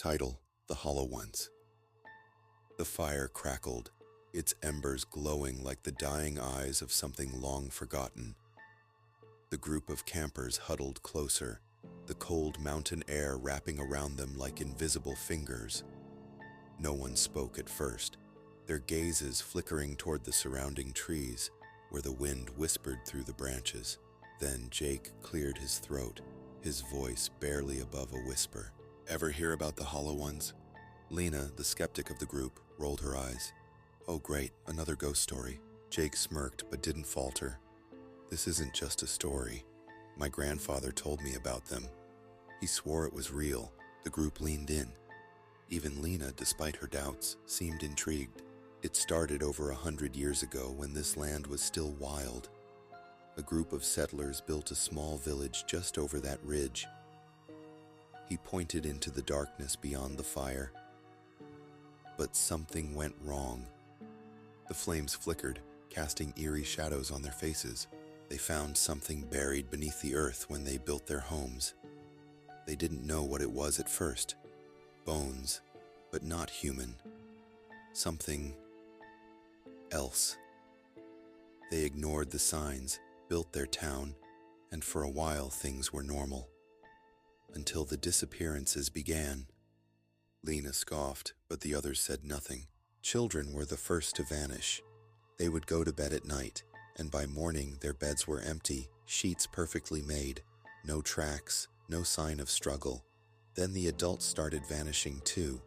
Title: The Hollow Ones. The fire crackled, its embers glowing like the dying eyes of something long forgotten. The group of campers huddled closer, the cold mountain air wrapping around them like invisible fingers. No one spoke at first, their gazes flickering toward the surrounding trees, where the wind whispered through the branches. Then Jake cleared his throat, his voice barely above a whisper. "Ever hear about the Hollow Ones?" Lena, the skeptic of the group, rolled her eyes. "Oh great, another ghost story." Jake smirked but didn't falter. "This isn't just a story. My grandfather told me about them. He swore it was real." The group leaned in. Even Lena, despite her doubts, seemed intrigued. It started over 100 years ago when this land was still wild. A group of settlers built a small village just over that ridge. He pointed into the darkness beyond the fire. But something went wrong. The flames flickered, casting eerie shadows on their faces. They found something buried beneath the earth when they built their homes. They didn't know what it was at first. Bones, but not human. Something else. They ignored the signs, built their town, and for a while things were normal. Until the disappearances began. Lena scoffed, but the others said nothing. Children were the first to vanish. They would go to bed at night, and by morning their beds were empty, sheets perfectly made, no tracks, no sign of struggle. Then the adults started vanishing too.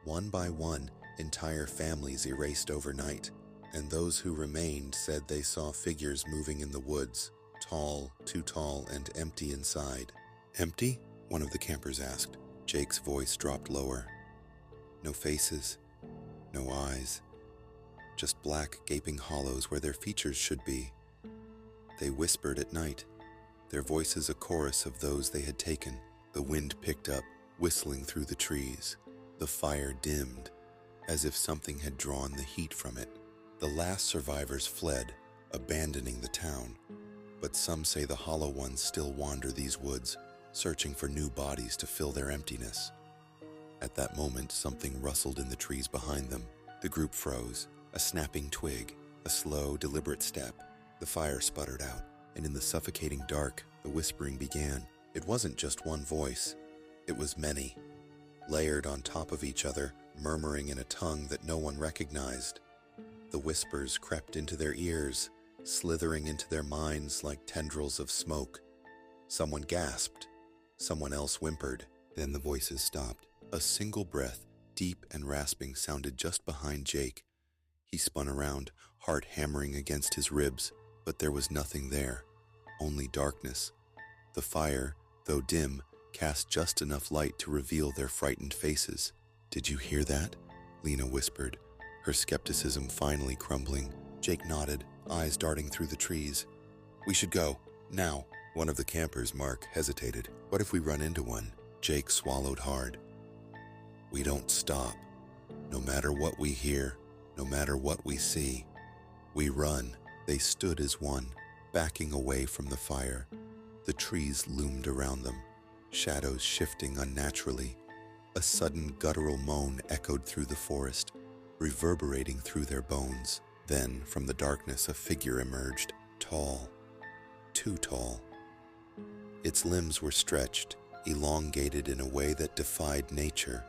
One by one, entire families erased overnight, and those who remained said they saw figures moving in the woods, tall, too tall, and empty inside. "Empty?" one of the campers asked. Jake's voice dropped lower. "No faces, no eyes, just black, gaping hollows where their features should be. They whispered at night, their voices a chorus of those they had taken." The wind picked up, whistling through the trees. The fire dimmed, as if something had drawn the heat from it. The last survivors fled, abandoning the town. But some say the Hollow Ones still wander these woods, searching for new bodies to fill their emptiness. At that moment, something rustled in the trees behind them. The group froze, a snapping twig, a slow, deliberate step. The fire sputtered out, and in the suffocating dark, the whispering began. It wasn't just one voice. It was many, layered on top of each other, murmuring in a tongue that no one recognized. The whispers crept into their ears, slithering into their minds like tendrils of smoke. Someone gasped. Someone else whimpered. Then the voices stopped. A single breath, deep and rasping, sounded just behind Jake. He spun around, heart hammering against his ribs, but there was nothing there. Only darkness. The fire, though dim, cast just enough light to reveal their frightened faces. "Did you hear that?" Lena whispered, her skepticism finally crumbling. Jake nodded, eyes darting through the trees. "We should go, now." One of the campers, Mark, hesitated. "What if we run into one?" Jake swallowed hard. "We don't stop. No matter what we hear, no matter what we see, we run." They stood as one, backing away from the fire. The trees loomed around them, shadows shifting unnaturally. A sudden guttural moan echoed through the forest, reverberating through their bones. Then, from the darkness, a figure emerged, tall, too tall. Its limbs were stretched, elongated in a way that defied nature.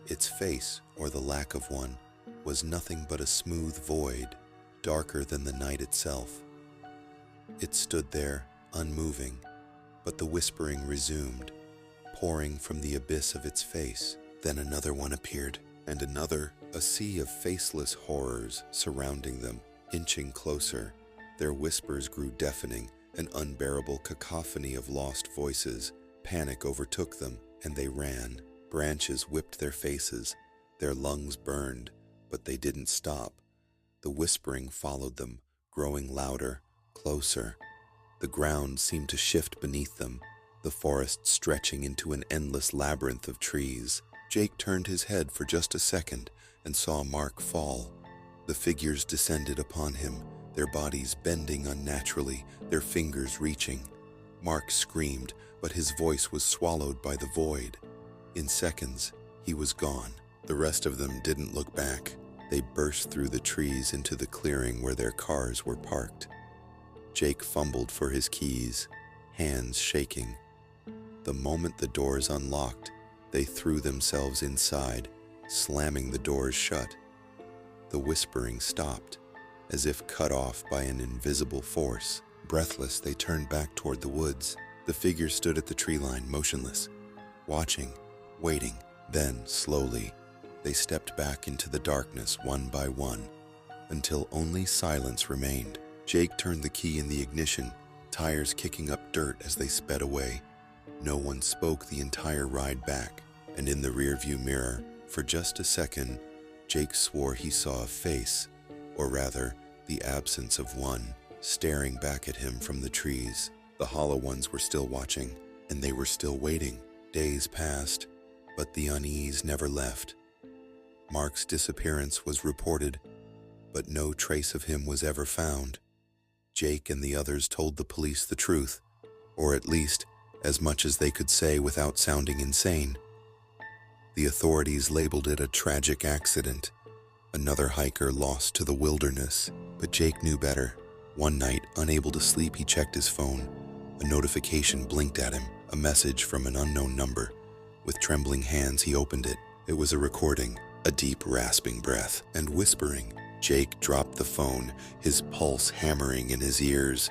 Its face, or the lack of one, was nothing but a smooth void, darker than the night itself. It stood there, unmoving, but the whispering resumed, pouring from the abyss of its face. Then another one appeared, and another, a sea of faceless horrors surrounding them, inching closer. Their whispers grew deafening, an unbearable cacophony of lost voices. Panic overtook them, and they ran. Branches whipped their faces. Their lungs burned, but they didn't stop. The whispering followed them, growing louder, closer. The ground seemed to shift beneath them, the forest stretching into an endless labyrinth of trees. Jake turned his head for just a second and saw Mark fall. The figures descended upon him, their bodies bending unnaturally, their fingers reaching. Mark screamed, but his voice was swallowed by the void. In seconds, He was gone. The rest of them didn't look back. They burst through the trees into the clearing where their cars were parked. Jake fumbled for his keys, hands shaking. The moment the doors unlocked, they threw themselves inside, slamming the doors shut. The whispering stopped, as if cut off by an invisible force. Breathless, they turned back toward the woods. The figure stood at the tree line, motionless, watching, waiting. Then, slowly, they stepped back into the darkness one by one, until only silence remained. Jake turned the key in the ignition, tires kicking up dirt as they sped away. No one spoke the entire ride back, and in the rearview mirror, for just a second, Jake swore he saw a face, or rather, the absence of one, staring back at him from the trees. The hollow ones were still watching, and they were still waiting. Days passed, but the unease never left. Mark's disappearance was reported, but no trace of him was ever found. Jake and the others told the police the truth, or at least as much as they could say without sounding insane. The authorities labeled it a tragic accident, another hiker lost to the wilderness, but Jake knew better. One night, unable to sleep, he checked his phone. A notification blinked at him, a message from an unknown number. With trembling hands, he opened it. It was a recording, a deep, rasping breath, and whispering. Jake dropped the phone, his pulse hammering in his ears.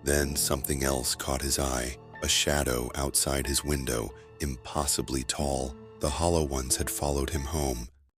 Then something else caught his eye, a shadow outside his window, impossibly tall. The hollow ones had followed him home,